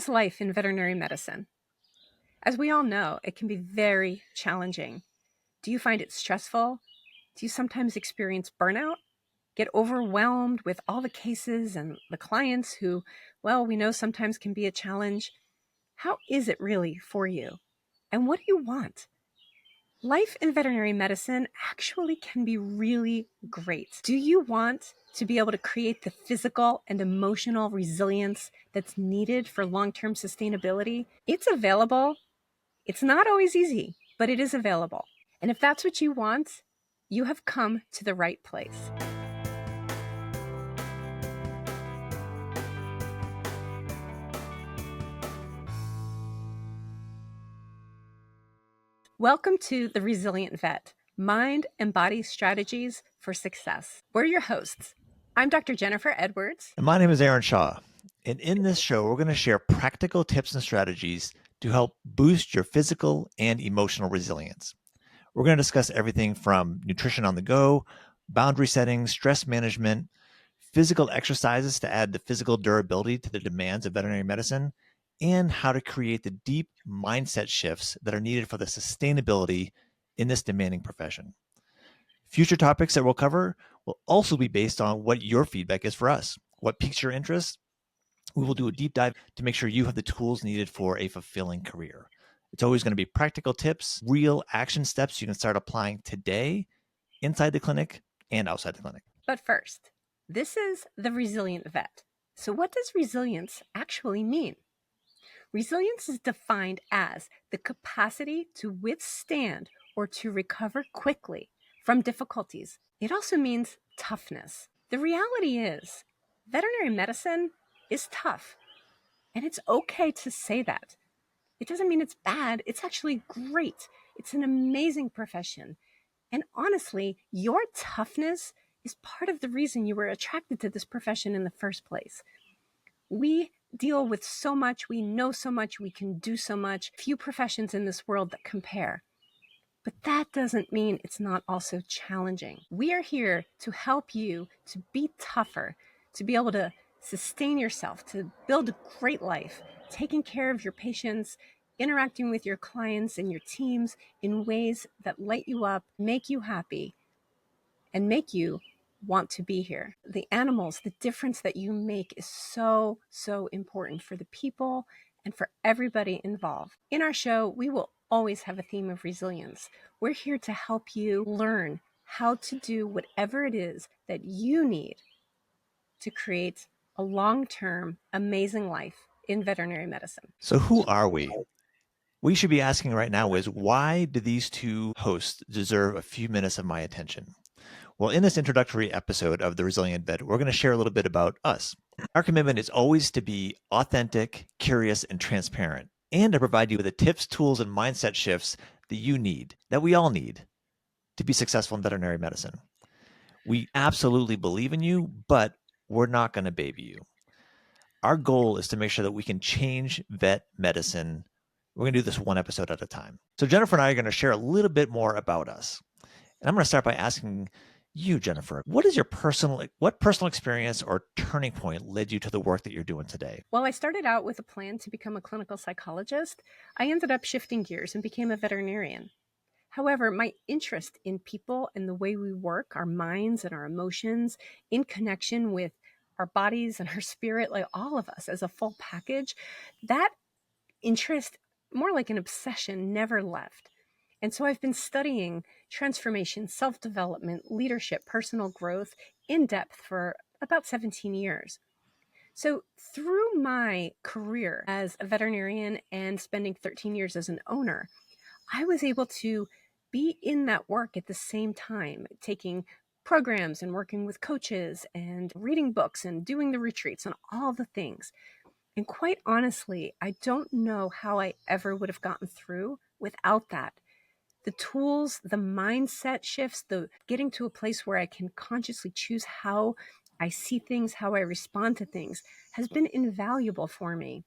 is life in veterinary medicine? As we all know, it can be very challenging. Do you find it stressful? Do you sometimes experience burnout? Get overwhelmed with all the cases and the clients who, well, we know sometimes can be a challenge? How is it really for you? And what do you want? Life in veterinary medicine actually can be really great. Do you want to be able to create the physical and emotional resilience that's needed for long-term sustainability? It's available. It's not always easy, but it is available. And if that's what you want, you have come to the right place. Welcome to The Resilient Vet, Mind and Body Strategies for Success. We're your hosts. I'm Dr. Jennifer Edwards. And my name is Aaron Shaw. And in this show, we're going to share practical tips and strategies to help boost your physical and emotional resilience. We're going to discuss everything from nutrition on the go, boundary setting, stress management, physical exercises to add the physical durability to the demands of veterinary medicine, and how to create the deep mindset shifts that are needed for the sustainability in this demanding profession. Future topics that we'll cover will also be based on what your feedback is for us. What piques your interest? We will do a deep dive to make sure you have the tools needed for a fulfilling career. It's always going to be practical tips, real action steps you can start applying today inside the clinic and outside the clinic. But first, this is The Resilient Vet. So what does resilience actually mean? Resilience is defined as the capacity to withstand or to recover quickly from difficulties. It also means toughness. The reality is, veterinary medicine is tough, and it's okay to say that. It doesn't mean it's bad. It's actually great. It's an amazing profession. And honestly, your toughness is part of the reason you were attracted to this profession in the first place. We deal with so much, we know so much, we can do so much. Few professions in this world that compare. But that doesn't mean it's not also challenging. We are here to help you to be tougher, to be able to sustain yourself, to build a great life, taking care of your patients, interacting with your clients and your teams in ways that light you up, make you happy, and make you want to be here. The animals, the difference that you make is so, so important for the people and for everybody involved. In our show, we will always have a theme of resilience. We're here to help you learn how to do whatever it is that you need to create a long-term, amazing life in veterinary medicine. So who are we? We should be asking right now is, why do these two hosts deserve a few minutes of my attention? Well, in this introductory episode of The Resilient Vet, we're going to share a little bit about us. Our commitment is always to be authentic, curious, and transparent, and to provide you with the tips, tools, and mindset shifts that you need, that we all need, to be successful in veterinary medicine. We absolutely believe in you, but we're not going to baby you. Our goal is to make sure that we can change vet medicine. We're going to do this one episode at a time. So Jennifer and I are going to share a little bit more about us. And I'm going to start by asking you, Jennifer, what personal experience or turning point led you to the work that you're doing today? While I started out with a plan to become a clinical psychologist, I ended up shifting gears and became a veterinarian. However, my interest in people and the way we work, our minds and our emotions, in connection with our bodies and our spirit, like all of us as a full package, that interest, more like an obsession, never left. And so I've been studying transformation, self-development, leadership, personal growth in depth for about 17 years. So through my career as a veterinarian and spending 13 years as an owner, I was able to be in that work at the same time, taking programs and working with coaches and reading books and doing the retreats and all the things. And quite honestly, I don't know how I ever would have gotten through without that. The tools, the mindset shifts, the getting to a place where I can consciously choose how I see things, how I respond to things, has been invaluable for me.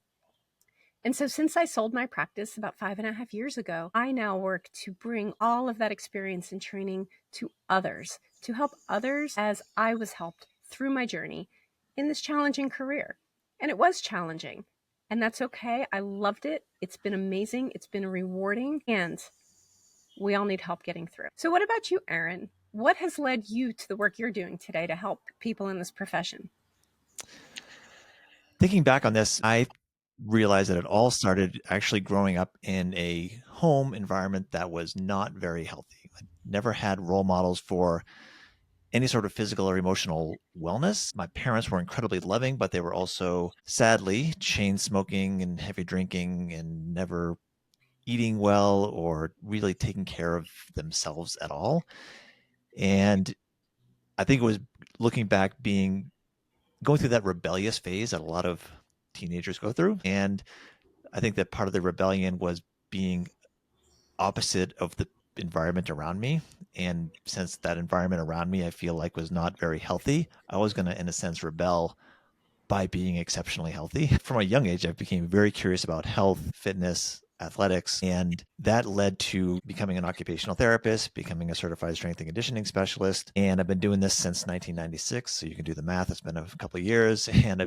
And so since I sold my practice about 5.5 years ago, I now work to bring all of that experience and training to others, to help others as I was helped through my journey in this challenging career. And it was challenging. And that's okay. I loved it. It's been amazing. It's been rewarding. And we all need help getting through. So, what about you, Erin? What has led you to the work you're doing today to help people in this profession? Thinking back on this, I realized that it all started actually growing up in a home environment that was not very healthy. I never had role models for any sort of physical or emotional wellness. My parents were incredibly loving, but they were also sadly chain smoking and heavy drinking and never eating well or really taking care of themselves at all. And I think it was looking back going through that rebellious phase that a lot of teenagers go through. And I think that part of the rebellion was being opposite of the environment around me. And since that environment around me, I feel like was not very healthy, I was going to, in a sense, rebel by being exceptionally healthy. From a young age, I became very curious about health, fitness, athletics, and that led to becoming an occupational therapist, becoming a certified strength and conditioning specialist. And I've been doing this since 1996. So you can do the math. It's been a couple of years, and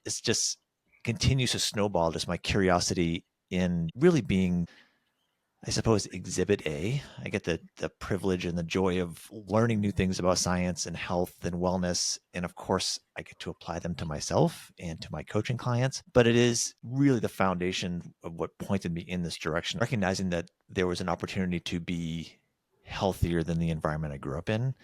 it's just continues to snowball, just my curiosity in really being, I suppose, exhibit A. I get the privilege and the joy of learning new things about science and health and wellness. And of course, I get to apply them to myself and to my coaching clients. But it is really the foundation of what pointed me in this direction, recognizing that there was an opportunity to be healthier than the environment I grew up in.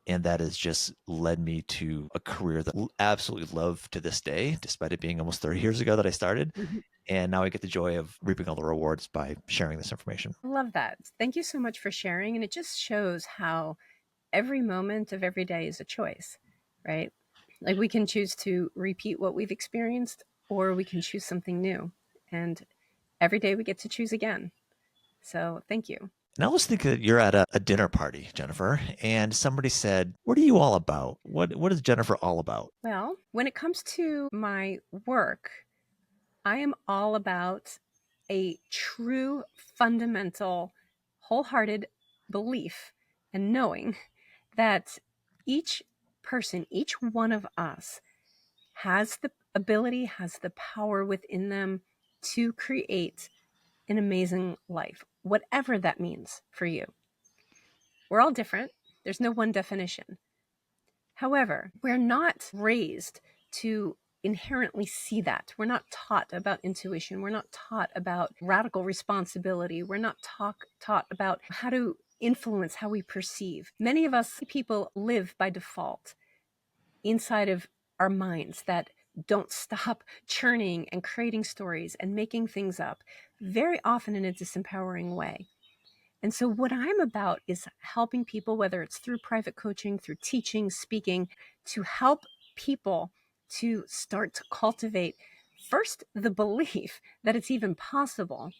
And that has just led me to a career that I absolutely love to this day, despite it being almost 30 years ago that I started. Mhm. And now I get the joy of reaping all the rewards by sharing this information. I love that. Thank you so much for sharing. And it just shows how every moment of every day is a choice, right? Like we can choose to repeat what we've experienced, or we can choose something new. And every day we get to choose again. So thank you. Now let's think that you're at a dinner party, Jennifer, and somebody said, "What are you all about? What is Jennifer all about?" Well, when it comes to my work, I am all about a true, fundamental, wholehearted belief and knowing that each person, each one of us, has the ability, has the power within them to create an amazing life, whatever that means for you. We're all different, there's no one definition. However, we're not raised to inherently see that. We're not taught about intuition. We're not taught about radical responsibility. We're not taught about how to influence how we perceive. Many of us people live by default inside of our minds that don't stop churning and creating stories and making things up, very often in a disempowering way. And so, what I'm about is helping people, whether it's through private coaching, through teaching, speaking, to help people to start to cultivate first the belief that it's even possible,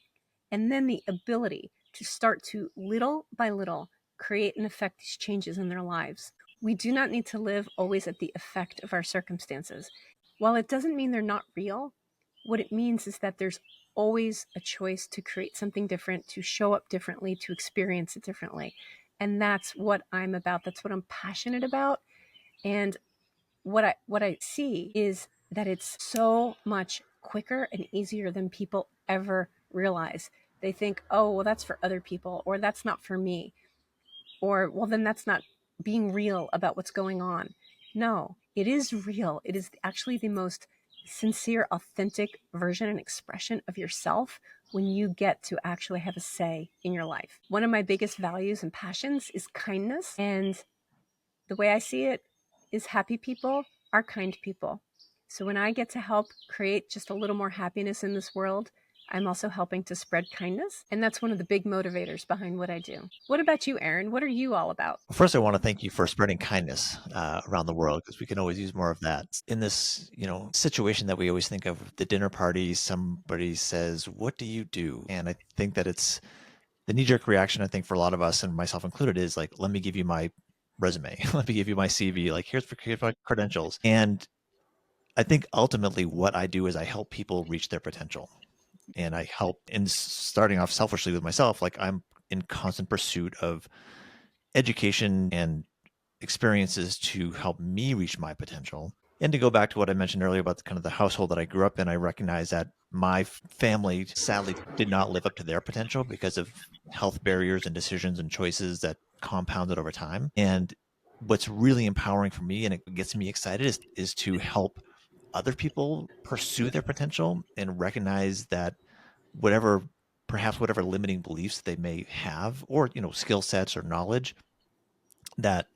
and then the ability to start to little by little create and affect these changes in their lives. We do not need to live always at the effect of our circumstances. While it doesn't mean they're not real, what it means is that there's always a choice to create something different, to show up differently, to experience it differently. And that's what I'm about. That's what I'm passionate about. And what I see is that it's so much quicker and easier than people ever realize. They think, "Oh, well that's for other people," or "That's not for me," or "Well then that's not being real about what's going on." No, it is real. It is actually the most sincere, authentic version and expression of yourself when you get to actually have a say in your life. One of my biggest values and passions is kindness. And the way I see it is happy people are kind people. So when I get to help create just a little more happiness in this world, I'm also helping to spread kindness. And that's one of the big motivators behind what I do. What about you, Erin? What are you all about? Well, first, I want to thank you for spreading kindness around the world, because we can always use more of that. In this, situation that we always think of, the dinner party, somebody says, "What do you do?" And I think that it's the knee-jerk reaction, I think, for a lot of us, and myself included, is like, "Let me give you my resume. Let me give you my CV. Like, here's my credentials." And I think ultimately what I do is I help people reach their potential. And I help in starting off selfishly with myself. Like, I'm in constant pursuit of education and experiences to help me reach my potential. And to go back to what I mentioned earlier about the kind of the household that I grew up in, I recognize that my family sadly did not live up to their potential because of health barriers and decisions and choices that compounded over time. And what's really empowering for me and it gets me excited is to help other people pursue their potential and recognize that whatever perhaps whatever limiting beliefs they may have or skill sets or knowledge that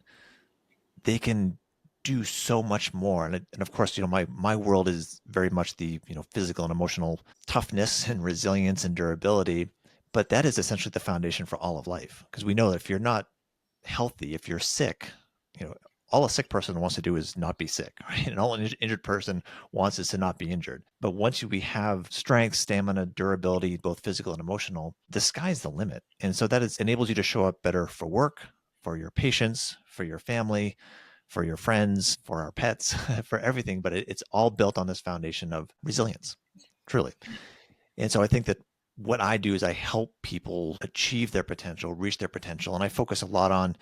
they can do so much more. And of course, my world is very much the physical and emotional toughness and resilience and durability. But that is essentially the foundation for all of life, because we know that if you're not healthy, if you're sick, you know, all a sick person wants to do is not be sick, right? And all an injured person wants is to not be injured. But once we have strength, stamina, durability, both physical and emotional, the sky's the limit. And so that enables you to show up better for work, for your patients, for your family, for your friends, for our pets, for everything. But it's all built on this foundation of resilience, truly. And so I think that what I do is I help people achieve their potential, reach their potential. And I focus a lot on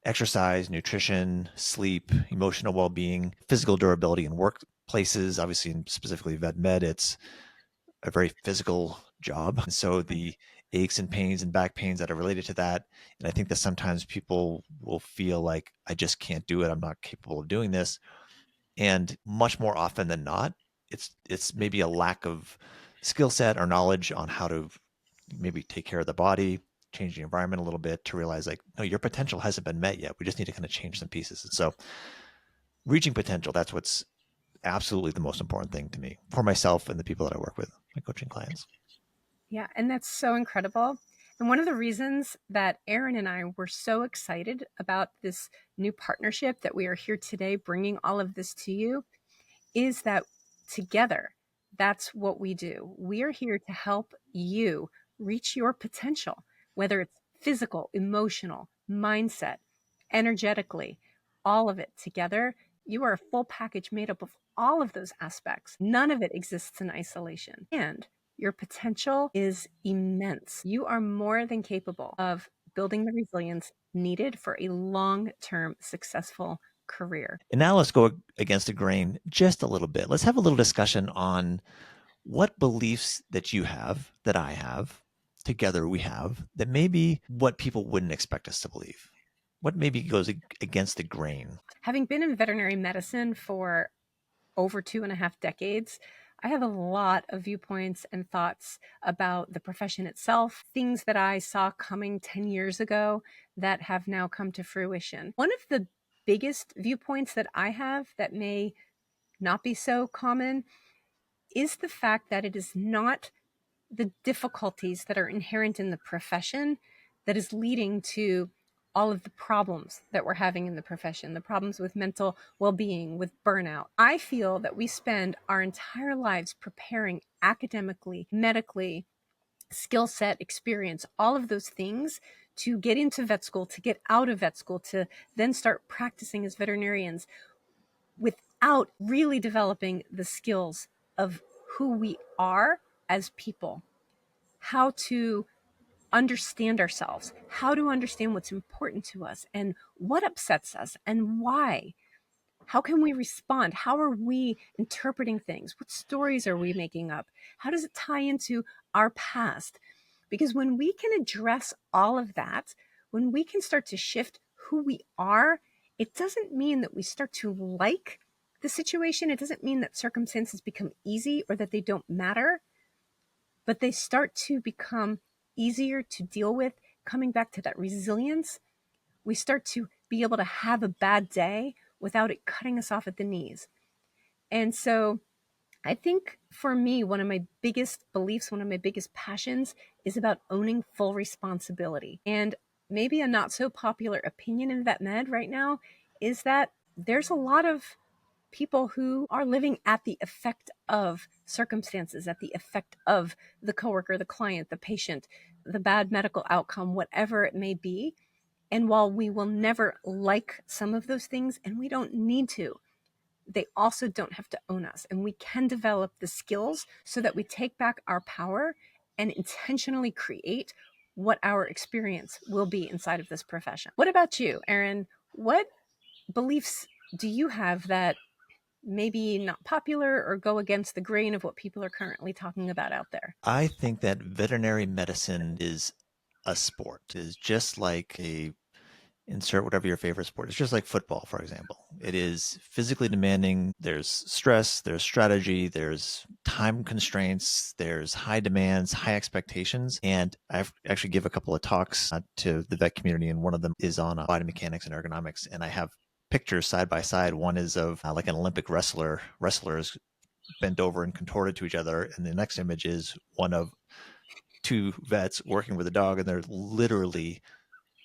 exercise, nutrition, sleep, emotional well-being, physical durability in workplaces. Obviously, specifically vet med, it's a very physical job. And so the aches and pains and back pains that are related to that. And I think that sometimes people will feel like, I just can't do it. I'm not capable of doing this. And much more often than not, it's maybe a lack of skill set or knowledge on how to maybe take care of the body, change the environment a little bit to realize like, no, your potential hasn't been met yet. We just need to kind of change some pieces. And so reaching potential, that's what's absolutely the most important thing to me for myself and the people that I work with, my coaching clients. Yeah, and that's so incredible. And one of the reasons that Aaron and I were so excited about this new partnership that we are here today bringing all of this to you is that together, that's what we do. We are here to help you reach your potential, whether it's physical, emotional, mindset, energetically, all of it together. You are a full package made up of all of those aspects. None of it exists in isolation. And your potential is immense. You are more than capable of building the resilience needed for a long term successful career. And now let's go against the grain just a little bit. Let's have a little discussion on what beliefs that you have, that I have, together we have, that maybe what people wouldn't expect us to believe. What maybe goes against the grain? Having been in veterinary medicine for over 2.5 decades, I have a lot of viewpoints and thoughts about the profession itself, things that I saw coming 10 years ago that have now come to fruition. One of the biggest viewpoints that I have that may not be so common is the fact that it is not the difficulties that are inherent in the profession that is leading to all of the problems that we're having in the profession, the problems with mental well-being, with burnout. I feel that we spend our entire lives preparing academically, medically, skill set, experience, all of those things to get into vet school, to get out of vet school, to then start practicing as veterinarians without really developing the skills of who we are as people, how to understand ourselves, how to understand what's important to us and what upsets us and why. How can we respond? How are we interpreting things? What stories are we making up? How does it tie into our past? Because when we can address all of that, when we can start to shift who we are, it doesn't mean that we start to like the situation. It doesn't mean that circumstances become easy or that they don't matter, but they start to become easier to deal with. Coming back to that resilience, we start to be able to have a bad day without it cutting us off at the knees. And so I think for me, one of my biggest beliefs, one of my biggest passions is about owning full responsibility. And maybe a not so popular opinion in vet med right now is that there's a lot of people who are living at the effect of circumstances, at the effect of the coworker, the client, the patient, the bad medical outcome, whatever it may be. And while we will never like some of those things, and we don't need to, they also don't have to own us. And we can develop the skills so that we take back our power and intentionally create what our experience will be inside of this profession. What about you, Aaron? What beliefs do you have that maybe not popular or go against the grain of what people are currently talking about out there? I think that veterinary medicine is a sport. It is just like a insert whatever your favorite sport. It's just like football, for example. It is physically demanding. There's stress, there's strategy, there's time constraints, there's high demands, high expectations. And I've actually give a couple of talks to the vet community, and one of them is on body mechanics and ergonomics. And I have pictures side by side. One is of like an Olympic wrestlers bent over and contorted to each other, and the next image is one of two vets working with a dog, and they're literally,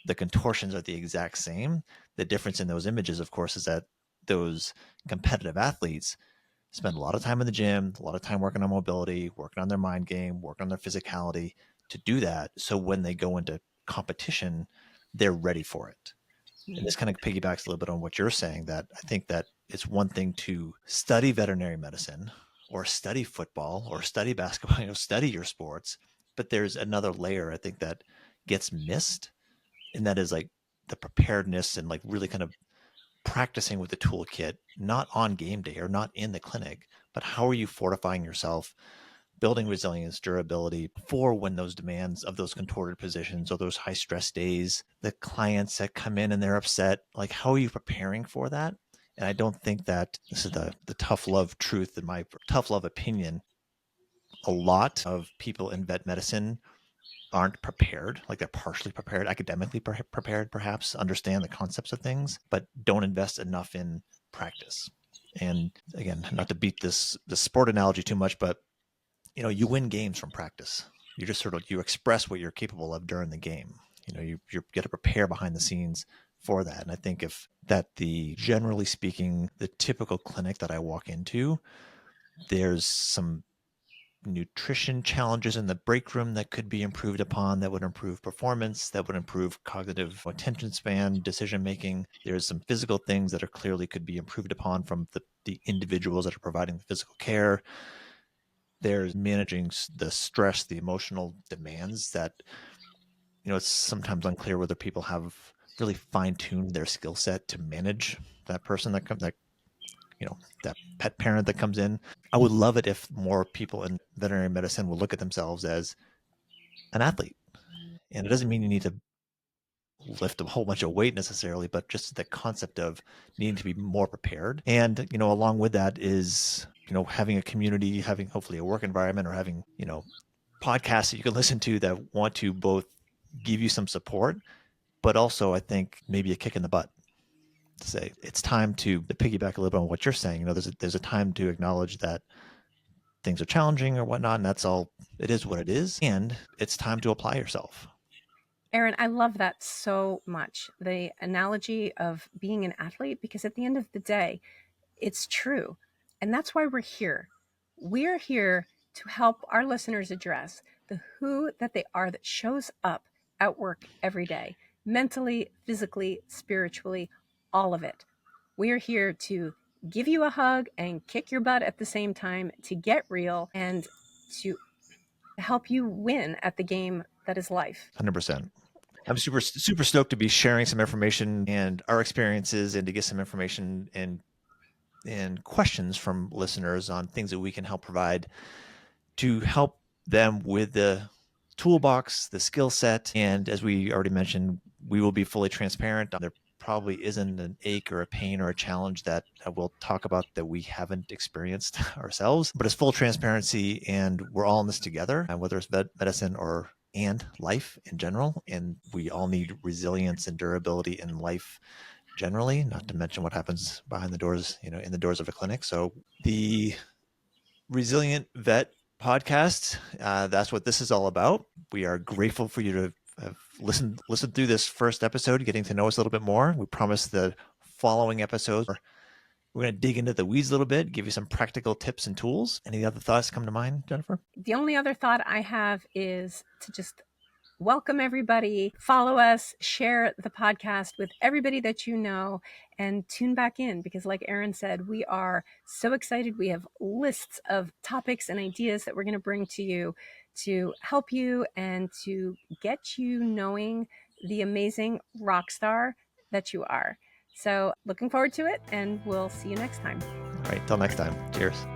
the contortions are the exact same. The difference in those images, of course, is that those competitive athletes spend a lot of time in the gym, a lot of time working on mobility, working on their mind game, working on their physicality to do that. So when they go into competition, they're ready for it. And this kind of piggybacks a little bit on what you're saying, that I think that it's one thing to study veterinary medicine or study football or study basketball, study your sports, but there's another layer I think that gets missed, and that is like the preparedness and like really kind of practicing with the toolkit, not on game day or not in the clinic, but how are you fortifying yourself, building resilience, durability for when those demands of those contorted positions or those high stress days, the clients that come in and they're upset, like how are you preparing for that? And I don't think that this is the tough love truth, in my tough love opinion. A lot of people in vet medicine aren't prepared, like they're partially prepared, academically prepared, perhaps understand the concepts of things, but don't invest enough in practice. And again, not to beat the sport analogy too much, but you win games from practice. You just you express what you're capable of during the game. You get to prepare behind the scenes for that. And I think if that generally speaking, the typical clinic that I walk into, there's some nutrition challenges in the break room that could be improved upon, that would improve performance, that would improve cognitive attention span, decision making. There's some physical things that are clearly could be improved upon from the individuals that are providing the physical care. There's managing the stress, the emotional demands that, it's sometimes unclear whether people have really fine-tuned their skill set to manage that person that that pet parent that comes in. I would love it if more people in veterinary medicine would look at themselves as an athlete. And it doesn't mean you need to lift a whole bunch of weight necessarily, but just the concept of needing to be more prepared. And, along with that is, having a community, having hopefully a work environment, or having, podcasts that you can listen to that want to both give you some support, but also I think maybe a kick in the butt to say it's time to piggyback a little bit on what you're saying. There's a time to acknowledge that things are challenging or whatnot, and that's all. It is what it is, and it's time to apply yourself. Erin, I love that so much. The analogy of being an athlete, because at the end of the day, it's true. And that's why we're here. We're here to help our listeners address the who that they are that shows up at work every day, mentally, physically, spiritually, all of it. We're here to give you a hug and kick your butt at the same time, to get real and to help you win at the game that is life. 100%. I'm super stoked to be sharing some information and our experiences, and to get some information and questions from listeners on things that we can help provide to help them with the toolbox, the skill set. And as we already mentioned, we will be fully transparent. There probably isn't an ache or a pain or a challenge that we'll talk about that we haven't experienced ourselves, but it's full transparency, and we're all in this together, whether it's vet medicine and life in general. And we all need resilience and durability in life generally, not to mention what happens behind the doors, in the doors of a clinic. So the Resilient Vet podcast, that's what this is all about. We are grateful for you to have listened through this first episode, getting to know us a little bit more. We promise the following episodes, we're going to dig into the weeds a little bit, give you some practical tips and tools. Any other thoughts come to mind, Jennifer? The only other thought I have is to just welcome everybody, follow us, share the podcast with everybody that you know, and tune back in, because like Erin said, we are so excited. We have lists of topics and ideas that we're going to bring to you to help you and to get you knowing the amazing rock star that you are. So looking forward to it, and we'll see you next time. right, till next time. Cheers.